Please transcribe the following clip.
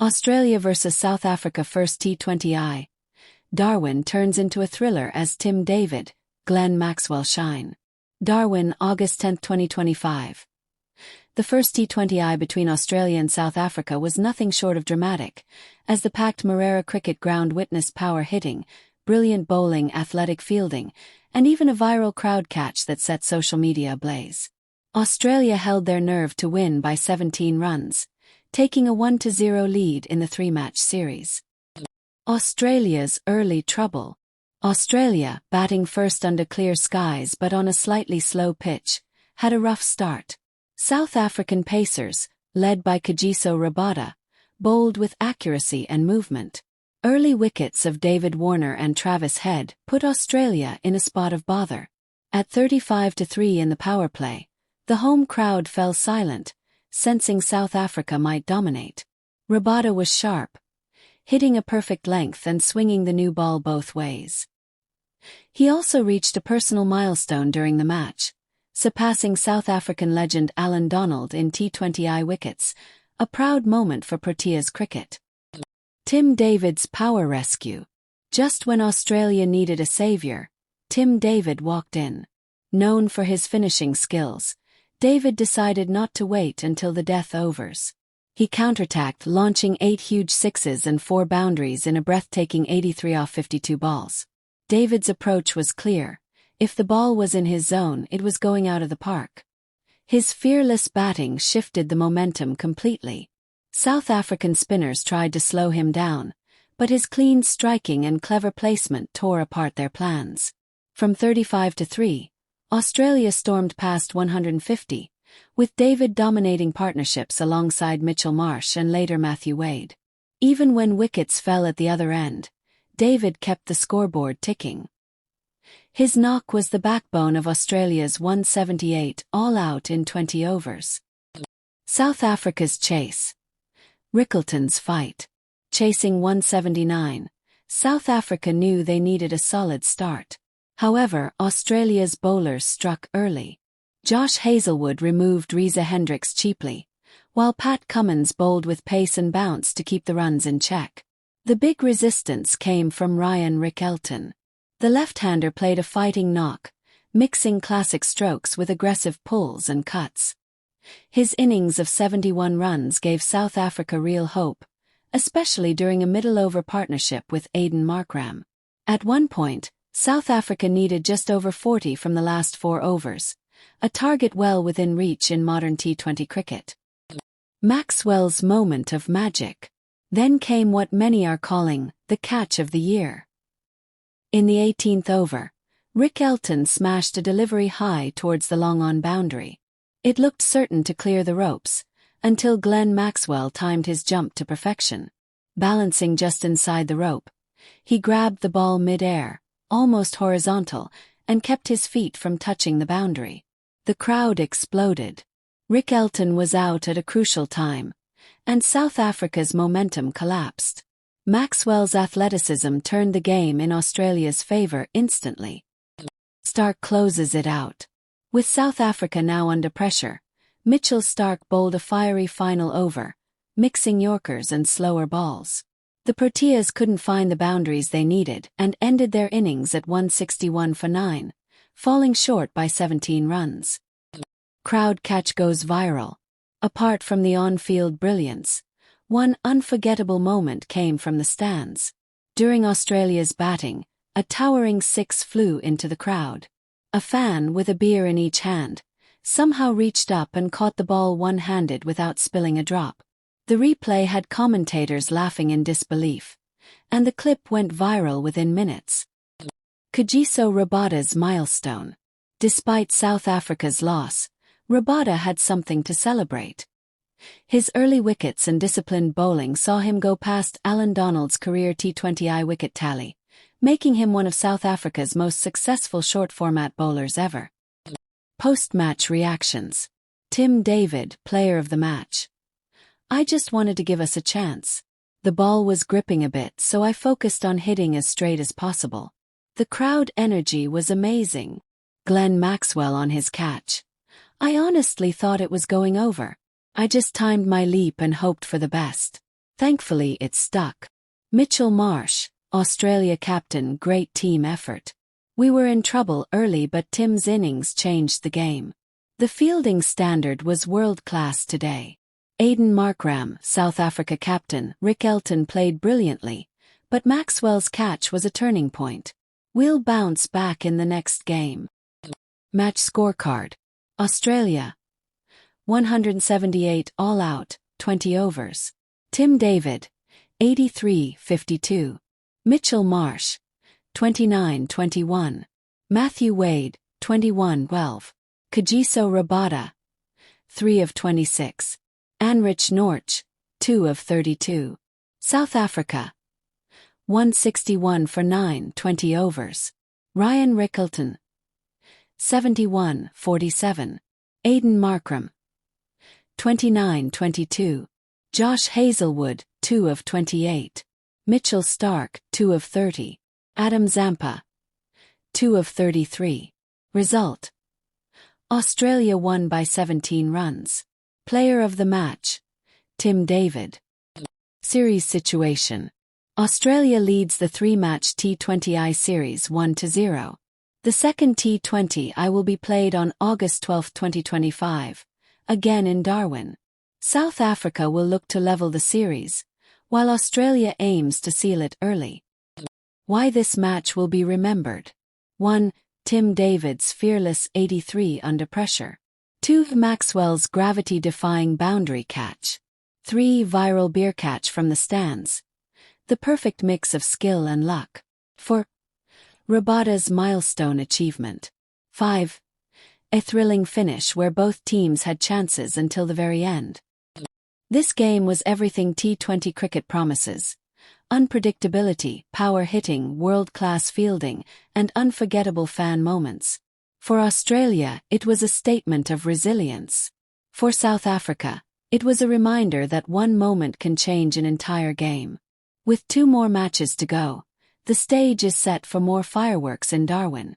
Australia vs South Africa first T20I. Darwin turns into a thriller as Tim David, Glenn Maxwell shine. Darwin, August 10, 2025. The first T20I between Australia and South Africa was nothing short of dramatic, as the packed Marera cricket ground witnessed power hitting, brilliant bowling, athletic fielding, and even a viral crowd catch that set social media ablaze. Australia held their nerve to win by 17 runs, taking a 1-0 lead in the three-match series. Australia's early trouble. Australia, batting first under clear skies but on a slightly slow pitch, had a rough start. South African pacers, led by Kagiso Rabada, bowled with accuracy and movement. Early wickets of David Warner and Travis Head put Australia in a spot of bother. At 35-3 in the power play, the home crowd fell silent, sensing South Africa might dominate. Rabada was sharp, hitting a perfect length and swinging the new ball both ways. He also reached a personal milestone during the match, surpassing South African legend Alan Donald in T20I wickets, a proud moment for Proteas cricket. Tim David's power rescue. Just when Australia needed a saviour, Tim David walked in. Known for his finishing skills, David decided not to wait until the death overs. He counterattacked, launching 8 huge sixes and 4 boundaries in a breathtaking 83 off 52 balls. David's approach was clear. If the ball was in his zone, it was going out of the park. His fearless batting shifted the momentum completely. South African spinners tried to slow him down, but his clean striking and clever placement tore apart their plans. From 35-3, Australia stormed past 150, with David dominating partnerships alongside Mitchell Marsh and later Matthew Wade. Even when wickets fell at the other end, David kept the scoreboard ticking. His knock was the backbone of Australia's 178 all-out in 20 overs. South Africa's chase. Rickleton's fight. Chasing 179, South Africa knew they needed a solid start. However, Australia's bowlers struck early. Josh Hazlewood removed Reza Hendricks cheaply, while Pat Cummins bowled with pace and bounce to keep the runs in check. The big resistance came from Ryan Rickleton. The left-hander played a fighting knock, mixing classic strokes with aggressive pulls and cuts. His innings of 71 runs gave South Africa real hope, especially during a middle-over partnership with Aiden Markram. At one point, South Africa needed just over 40 from the last 4 overs, a target well within reach in modern T20 cricket. Maxwell's moment of magic. Then came what many are calling the catch of the year. In the 18th over, Rickleton smashed a delivery high towards the long-on boundary. It looked certain to clear the ropes, until Glenn Maxwell timed his jump to perfection. Balancing just inside the rope, he grabbed the ball mid-air, almost horizontal, and kept his feet from touching the boundary. The crowd exploded. Rickleton was out at a crucial time, and South Africa's momentum collapsed. Maxwell's athleticism turned the game in Australia's favour instantly. Stark closes it out. With South Africa now under pressure, Mitchell Starc bowled a fiery final over, mixing Yorkers and slower balls. The Proteas couldn't find the boundaries they needed and ended their innings at 161 for 9, falling short by 17 runs. Crowd catch goes viral. Apart from the on-field brilliance, one unforgettable moment came from the stands. During Australia's batting, a towering 6 flew into the crowd. A fan with a beer in each hand somehow reached up and caught the ball one-handed without spilling a drop. The replay had commentators laughing in disbelief, and the clip went viral within minutes. Kagiso Rabada's milestone. Despite South Africa's loss, Rabada had something to celebrate. His early wickets and disciplined bowling saw him go past Alan Donald's career T20I wicket tally, making him one of South Africa's most successful short-format bowlers ever. Post-match reactions. Tim David, player of the match. I just wanted to give us a chance. The ball was gripping a bit, so I focused on hitting as straight as possible. The crowd energy was amazing. Glenn Maxwell on his catch. I honestly thought it was going over. I just timed my leap and hoped for the best. Thankfully it stuck. Mitchell Marsh, Australia captain. Great team effort. We were in trouble early but Tim's innings changed the game. The fielding standard was world-class today. Aiden Markram, South Africa captain. Rick Elton played brilliantly, but Maxwell's catch was a turning point. We'll bounce back in the next game. Match scorecard. Australia. 178 all out, 20 overs. Tim David, 83-52. Mitchell Marsh, 29-21. Matthew Wade, 21-12. Kagiso Rabada, 3 of 26. Anrich Norch, 2 of 32. South Africa. 161 for 9, 20 overs. Ryan Rickelton, 71-47. Aiden Markram, 29-22. Josh Hazelwood, 2 of 28. Mitchell Stark, 2 of 30. Adam Zampa, 2 of 33. Result: Australia won by 17 runs. Player of the match: Tim David. Series situation: Australia leads the 3-match T20I series 1-0. The second T20I will be played on August 12, 2025, again in Darwin. South Africa will look to level the series, while Australia aims to seal it early. Why this match will be remembered: 1. Tim David's fearless 83 under pressure. 2. Maxwell's gravity-defying boundary catch. 3. Viral beer catch from the stands. The perfect mix of skill and luck. 4. Rabada's milestone achievement. 5. A thrilling finish where both teams had chances until the very end. This game was everything T20 cricket promises: unpredictability, power hitting, world-class fielding, and unforgettable fan moments. For Australia, it was a statement of resilience. For South Africa, it was a reminder that one moment can change an entire game. With 2 more matches to go, the stage is set for more fireworks in Darwin.